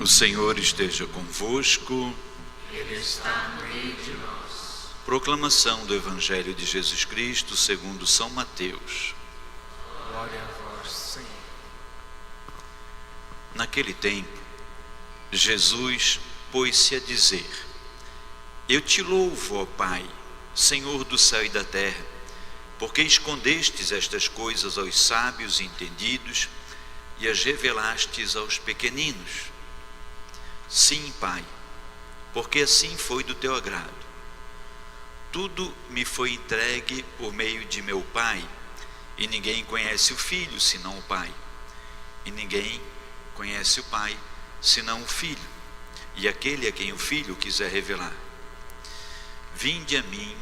O Senhor esteja convosco. Ele está no meio de nós. Proclamação do Evangelho de Jesus Cristo segundo São Mateus. Glória a vós, Senhor. Naquele tempo, Jesus pôs-se a dizer: Eu te louvo, ó Pai, Senhor do céu e da terra, porque escondestes estas coisas aos sábios e entendidos e as revelastes aos pequeninos. Sim, Pai, porque assim foi do teu agrado. Tudo me foi entregue por meio de meu Pai, e ninguém conhece o Filho senão o Pai, e ninguém conhece o Pai senão o Filho, e aquele a quem o Filho quiser revelar. Vinde a mim,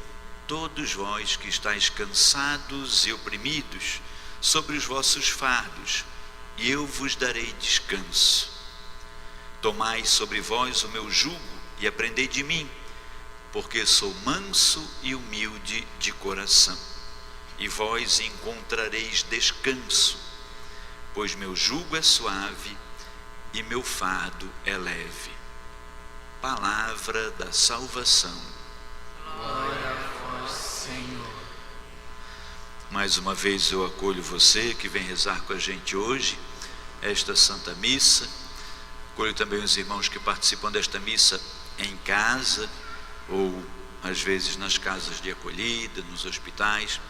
todos vós que estáis cansados e oprimidos, sobre os vossos fardos, e eu vos darei descanso. Tomai sobre vós o meu jugo e aprendei de mim, porque sou manso e humilde de coração, e vós encontrareis descanso, pois meu jugo é suave e meu fardo é leve. Palavra da salvação. Glória a vós, Senhor. Mais uma vez eu acolho você que vem rezar com a gente hoje, esta Santa Missa. Acolho também os irmãos que participam desta missa em casa, ou às vezes nas casas de acolhida, nos hospitais,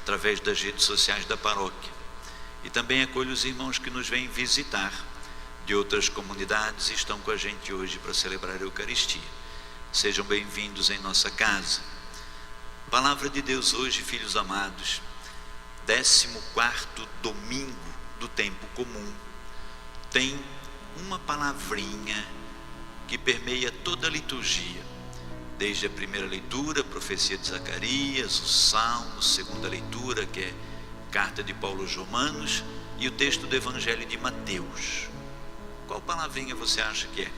através das redes sociais da paróquia. E também acolho os irmãos que nos vêm visitar de outras comunidades e estão com a gente hoje para celebrar a Eucaristia. Sejam bem-vindos em nossa casa. Palavra de Deus hoje, filhos amados, 14º domingo do tempo comum, tem uma palavrinha que permeia toda a liturgia, desde a primeira leitura, a profecia de Zacarias, o Salmo, segunda leitura, que é carta de Paulo aos Romanos, e o texto do Evangelho de Mateus. Qual palavrinha você acha que é?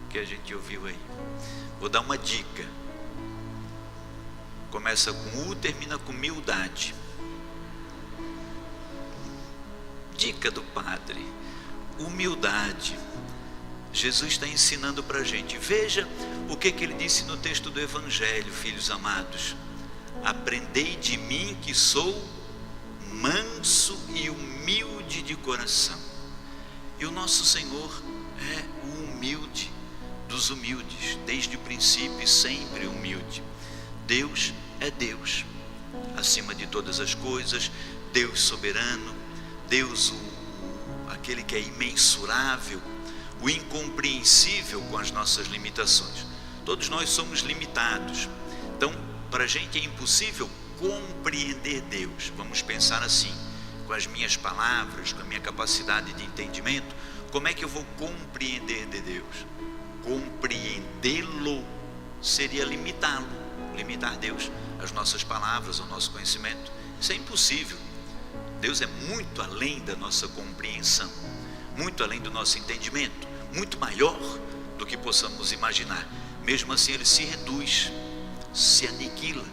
Que a gente ouviu aí. Vou dar uma dica. Começa com U, termina com humildade. Dica do Padre: humildade. Jesus está ensinando para a gente. Veja o que ele disse no texto do Evangelho, filhos amados: aprendei de mim que sou manso e humilde de coração. E o nosso Senhor é o humilde dos humildes, desde o princípio e sempre humilde. Deus é Deus, acima de todas as coisas, Deus soberano, Deus aquele que é imensurável, o incompreensível com as nossas limitações. Todos nós somos limitados, então para a gente é impossível compreender Deus. Vamos pensar assim: com as minhas palavras, com a minha capacidade de entendimento, como é que eu vou compreender de Deus? Compreendê-lo seria limitá-lo, limitar Deus às nossas palavras, ao nosso conhecimento. Isso é impossível. Deus é muito além da nossa compreensão, muito além do nosso entendimento, muito maior do que possamos imaginar. Mesmo assim ele se reduz, se aniquila,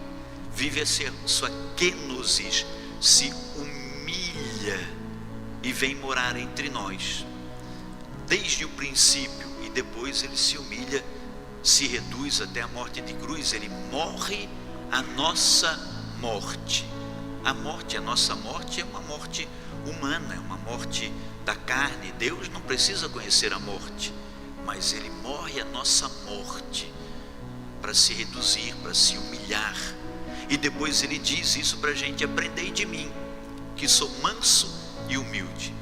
vive a sua kenosis, se humilha e vem morar entre nós. Desde o princípio, e depois ele se humilha, se reduz até a morte de cruz. Ele morre a nossa morte. A nossa morte é uma morte humana, é uma morte da carne. Deus não precisa conhecer a morte, mas ele morre a nossa morte para se reduzir, para se humilhar. E depois ele diz isso para a gente: aprendei de mim, que sou manso e humilde.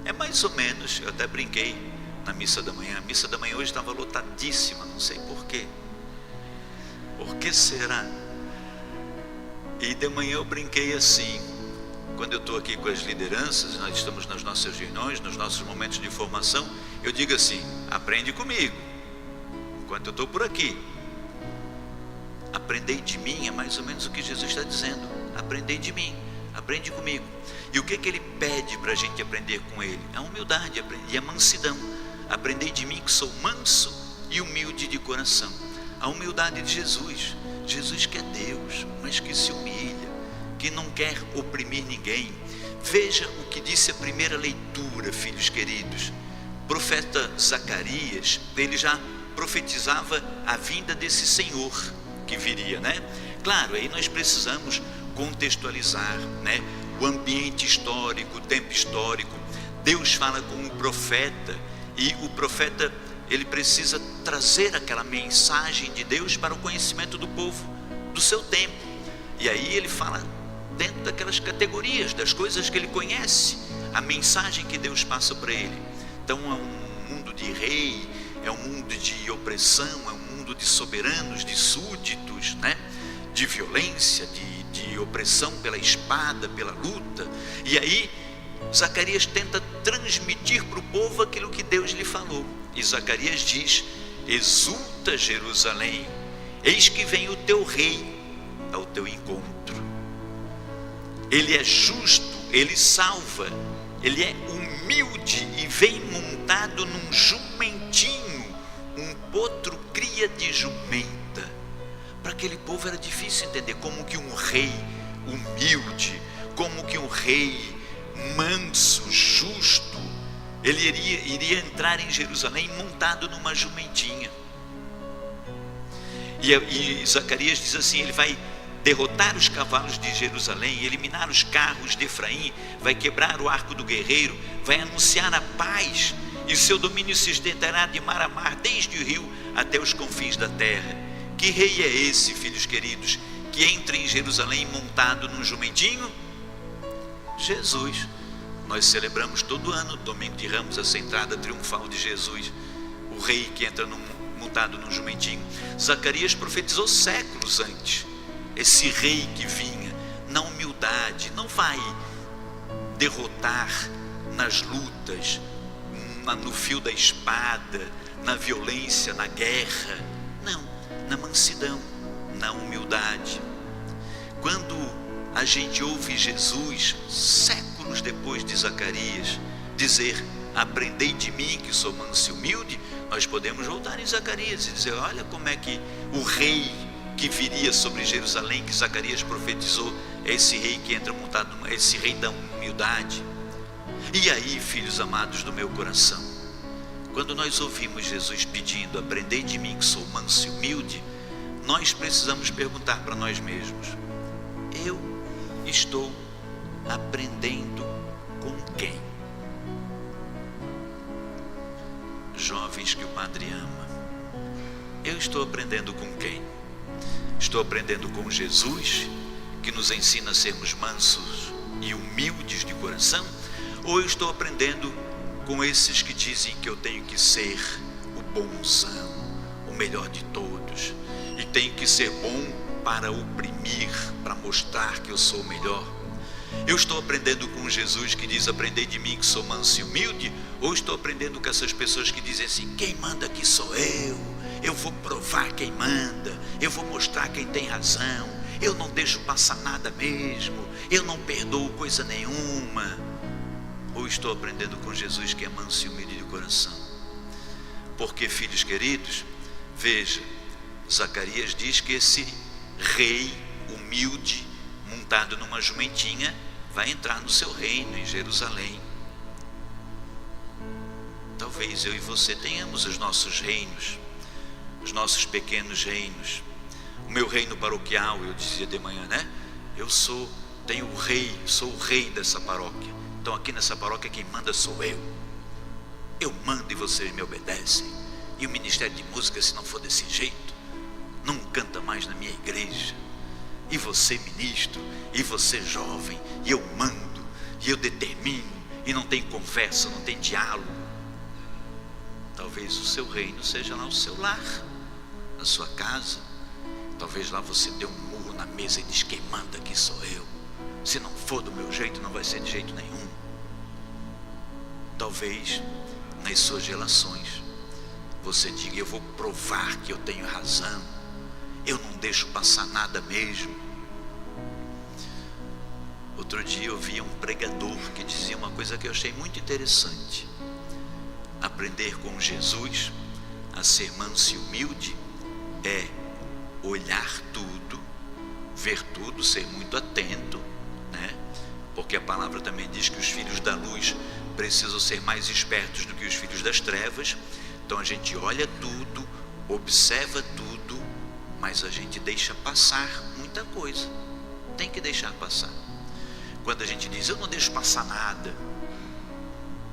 É mais ou menos, eu até brinquei na missa da manhã. A missa da manhã hoje estava lotadíssima, não sei porquê. Por que será? E de manhã eu brinquei assim, quando eu estou aqui com as lideranças, nós estamos nas nossas reuniões, nos nossos momentos de formação, eu digo assim: aprende comigo, enquanto eu estou por aqui. Aprendei de mim é mais ou menos o que Jesus está dizendo. Aprendei de mim, aprende comigo. E o que ele pede para a gente aprender com ele? A humildade e a mansidão. Aprendei de mim que sou manso e humilde de coração. A humildade de Jesus. Jesus que é Deus, mas que se humilha, que não quer oprimir ninguém. Veja o que disse a primeira leitura, filhos queridos. O profeta Zacarias, ele já profetizava a vinda desse Senhor que viria, né? Claro, aí nós precisamos contextualizar, né? O ambiente histórico, o tempo histórico. Deus fala com o profeta, e o profeta, ele precisa trazer aquela mensagem de Deus para o conhecimento do povo do seu tempo. E aí ele fala dentro daquelas categorias, das coisas que ele conhece, a mensagem que Deus passa para ele. Então é um mundo de rei, é um mundo de opressão, é um mundo de soberanos, de súditos, né? De violência, de opressão pela espada, pela luta. E aí Zacarias tenta transmitir para o povo aquilo que Deus lhe falou. E Zacarias diz: exulta Jerusalém, eis que vem o teu rei ao teu encontro. Ele é justo, ele salva, ele é humilde e vem montado num jumentinho, um potro cria de jumenta. Para aquele povo era difícil entender como que um rei humilde, como que um rei manso, justo, ele iria entrar em Jerusalém montado numa jumentinha. E Zacarias diz assim: ele vai derrotar os cavalos de Jerusalém, eliminar os carros de Efraim, vai quebrar o arco do guerreiro, vai anunciar a paz, e seu domínio se estenderá de mar a mar, desde o rio até os confins da terra. Que rei é esse, filhos queridos, que entra em Jerusalém montado num jumentinho? Jesus. Nós celebramos todo ano, domingo de Ramos, essa entrada triunfal de Jesus, o rei que entra montado num jumentinho. Zacarias profetizou séculos antes esse rei que vinha na humildade, não vai derrotar nas lutas, no fio da espada, na violência, na guerra. Não, na mansidão, na humildade. Quando a gente ouve Jesus, séculos depois de Zacarias, dizer: aprendei de mim que sou manso e humilde, nós podemos voltar em Zacarias e dizer: olha como é que o rei que viria sobre Jerusalém, que Zacarias profetizou, é esse rei que entra montado, esse rei da humildade. E aí, filhos amados do meu coração, quando nós ouvimos Jesus pedindo: aprendei de mim que sou manso e humilde, nós precisamos perguntar para nós mesmos: eu estou aprendendo com quem? Jovens que o Padre ama, eu estou aprendendo com quem? Estou aprendendo com Jesus, que nos ensina a sermos mansos e humildes de coração? Ou eu estou aprendendo com esses que dizem que eu tenho que ser o bonzão, o melhor de todos, e tenho que ser bom para oprimir, para mostrar que eu sou o melhor? Eu estou aprendendo com Jesus que diz: aprendei de mim que sou manso e humilde? Ou estou aprendendo com essas pessoas que dizem assim: quem manda aqui sou eu vou provar quem manda, eu vou mostrar quem tem razão, eu não deixo passar nada mesmo, eu não perdoo coisa nenhuma? Ou estou aprendendo com Jesus que é manso e humilde de coração? Porque, filhos queridos, veja, Zacarias diz que esse rei humilde, montado numa jumentinha, vai entrar no seu reino em Jerusalém. Talvez eu e você tenhamos os nossos reinos, os nossos pequenos reinos. O meu reino paroquial, eu dizia de manhã, né? Tenho o rei, sou o rei dessa paróquia. Então aqui nessa paróquia quem manda sou eu. Eu mando e vocês me obedecem. E o ministério de música, se não for desse jeito, não canta mais na minha igreja. E você, ministro, e você, jovem, e eu mando, e eu determino, e não tem conversa, não tem diálogo. Talvez o seu reino seja lá o seu lar, na sua casa. Talvez lá você dê um murro na mesa e diz: quem manda aqui sou eu. Se não for do meu jeito, não vai ser de jeito nenhum. Talvez nas suas relações você diga: eu vou provar que eu tenho razão, eu não deixo passar nada mesmo. Outro dia eu vi um pregador que dizia uma coisa que eu achei muito interessante: aprender com Jesus a ser manso e humilde é olhar tudo, ver tudo, ser muito atento, né? Porque a palavra também diz que os filhos da luz precisam ser mais espertos do que os filhos das trevas. Então a gente olha tudo, observa tudo, mas a gente deixa passar muita coisa. Tem que deixar passar. Quando a gente diz, eu não deixo passar nada,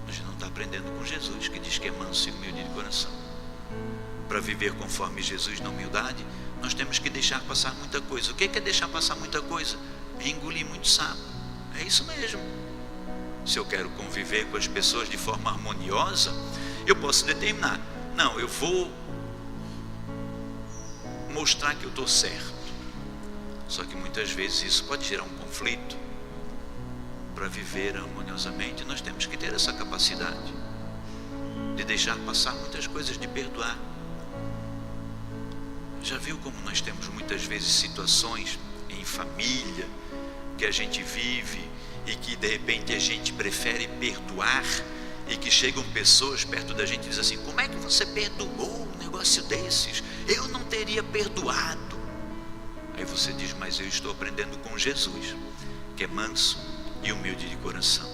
a gente não está aprendendo com Jesus, que diz que é manso e humilde de coração. Para viver conforme Jesus na humildade, nós temos que deixar passar muita coisa. O que é deixar passar muita coisa? É engolir muito sapo. É isso mesmo. Se eu quero conviver com as pessoas de forma harmoniosa, eu posso determinar, não, eu vou mostrar que eu estou certo. Só que muitas vezes isso pode gerar um conflito. Para viver harmoniosamente, nós temos que ter essa capacidade de deixar passar muitas coisas, de perdoar. Já viu como nós temos muitas vezes situações em família que a gente vive e que de repente a gente prefere perdoar, e que chegam pessoas perto da gente e dizem assim, como é que você perdoou um negócio desses? Eu não teria perdoado. Aí você diz, mas eu estou aprendendo com Jesus, que é manso e humilde de coração.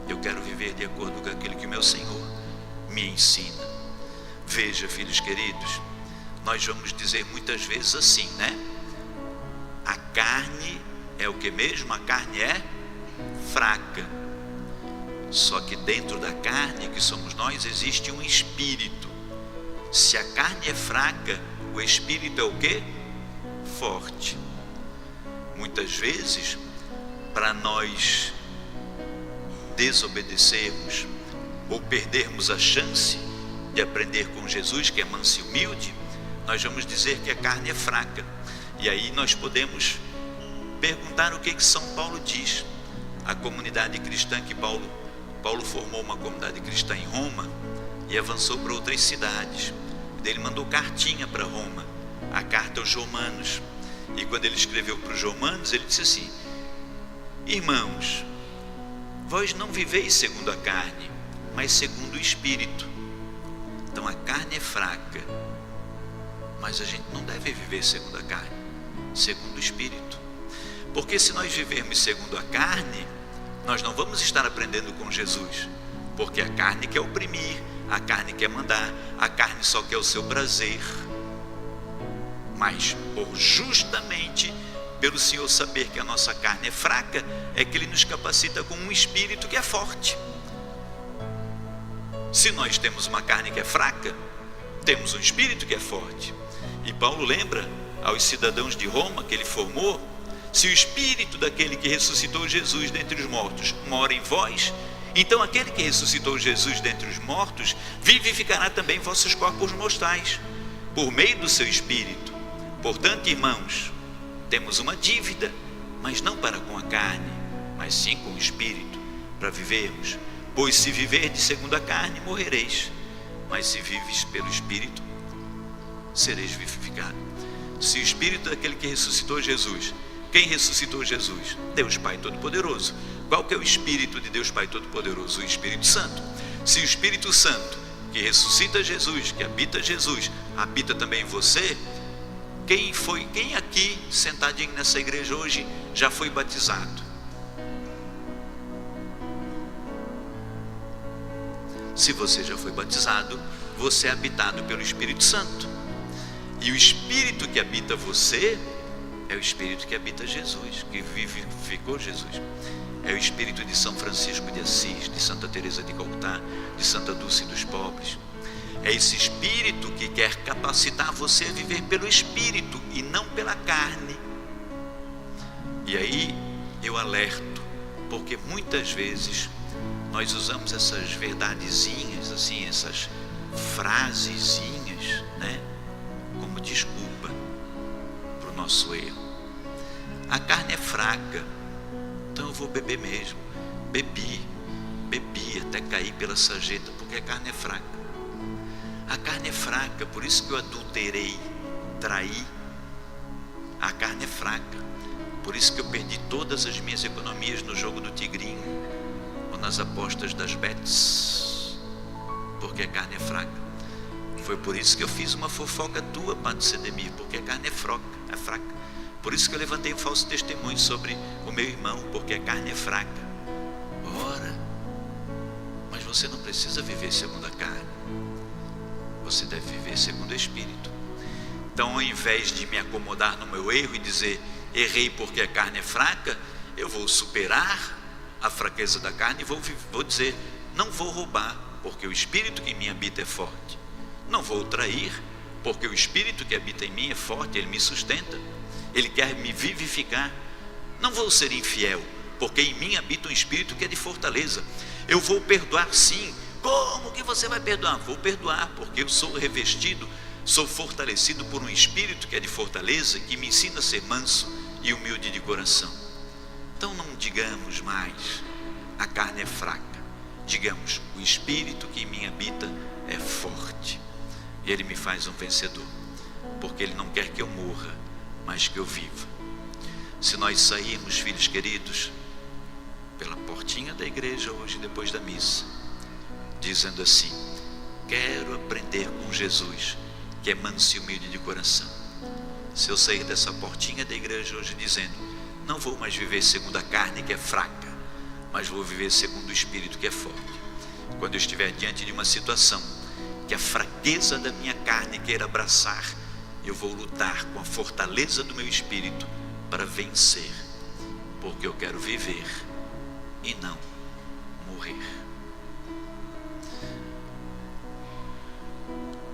Eu quero viver de acordo com aquilo que o meu Senhor me ensina. Veja, filhos queridos, nós vamos dizer muitas vezes assim, né? A carne é o que mesmo? A carne é fraca. Só que dentro da carne, que somos nós, existe um espírito. Se a carne é fraca, o espírito é o quê? Forte. Muitas vezes, para nós desobedecermos ou perdermos a chance de aprender com Jesus, que é manso e humilde, nós vamos dizer que a carne é fraca. E aí nós podemos perguntar o que São Paulo diz. A comunidade cristã que Paulo formou uma comunidade cristã em Roma e avançou para outras cidades. Ele mandou cartinha para Roma, a carta aos romanos. E quando ele escreveu para os romanos, ele disse assim, irmãos, vós não viveis segundo a carne, mas segundo o Espírito. Então a carne é fraca, mas a gente não deve viver segundo a carne, segundo o Espírito. Porque se nós vivermos segundo a carne, nós não vamos estar aprendendo com Jesus, porque a carne quer oprimir, a carne quer mandar, a carne só quer o seu prazer. Mas justamente pelo Senhor saber que a nossa carne é fraca, é que Ele nos capacita com um espírito que é forte. Se nós temos uma carne que é fraca, temos um espírito que é forte. E Paulo lembra aos cidadãos de Roma que ele formou, se o espírito daquele que ressuscitou Jesus dentre os mortos mora em vós, então aquele que ressuscitou Jesus dentre os mortos vivificará também vossos corpos mortais, por meio do seu espírito. Portanto, irmãos, temos uma dívida, mas não para com a carne, mas sim com o espírito, para vivermos. Pois se viverdes segundo a carne, morrereis, mas se vives pelo espírito, sereis vivificados. Se o espírito daquele que ressuscitou Jesus, quem ressuscitou Jesus? Deus Pai Todo-Poderoso. Qual que é o espírito de Deus Pai Todo-Poderoso? O Espírito Santo. Se o Espírito Santo, que ressuscita Jesus, que habita Jesus, habita também em você, quem aqui sentadinho nessa igreja hoje já foi batizado? Se você já foi batizado, você é habitado pelo Espírito Santo. E o Espírito que habita você é o Espírito que habita Jesus, que vivificou Jesus. É o Espírito de São Francisco de Assis, de Santa Teresa de Calcutá, de Santa Dulce dos Pobres. É esse Espírito que quer capacitar você a viver pelo Espírito e não pela carne. E aí eu alerto, porque muitas vezes nós usamos essas verdadezinhas, assim, essas frasezinhas, né, como desculpa para o nosso erro. A carne é fraca, então eu vou beber mesmo. Bebi até cair pela sarjeta, porque a carne é fraca. A carne é fraca, por isso que eu adulterei, traí. A carne é fraca, por isso que eu perdi todas as minhas economias no jogo do tigrinho ou nas apostas das bets, porque a carne é fraca. Foi por isso que eu fiz uma fofoca tua, Padre Sedemir, porque a carne é fraca. Por isso que eu levantei um falso testemunho sobre o meu irmão, porque a carne é fraca. Ora, mas você não precisa viver segundo a carne, você deve viver segundo o Espírito. Então, ao invés de me acomodar no meu erro e dizer, errei porque a carne é fraca, eu vou superar a fraqueza da carne e vou dizer, não vou roubar, porque o Espírito que em mim habita é forte. Não vou trair, porque o Espírito que habita em mim é forte, ele me sustenta, ele quer me vivificar. Não vou ser infiel, porque em mim habita um Espírito que é de fortaleza. Eu vou perdoar sim. Como que você vai perdoar? Vou perdoar, porque eu sou revestido, sou fortalecido por um Espírito que é de fortaleza, que me ensina a ser manso e humilde de coração. Então não digamos mais, a carne é fraca. Digamos, o Espírito que em mim habita é forte, e ele me faz um vencedor, porque ele não quer que eu morra, mas que eu viva. Se nós sairmos, filhos queridos, pela portinha da igreja hoje, depois da missa, dizendo assim, quero aprender com Jesus, que é manso e humilde de coração. Se eu sair dessa portinha da igreja hoje dizendo, não vou mais viver segundo a carne que é fraca, mas vou viver segundo o Espírito que é forte. Quando eu estiver diante de uma situação que a fraqueza da minha carne queira abraçar, eu vou lutar com a fortaleza do meu Espírito para vencer, porque eu quero viver e não morrer.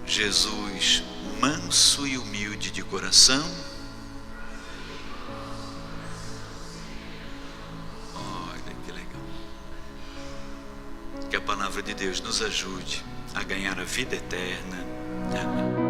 Jesus, manso e humilde de coração, olha que legal. Que a palavra de Deus nos ajude a ganhar a vida eterna. Amém.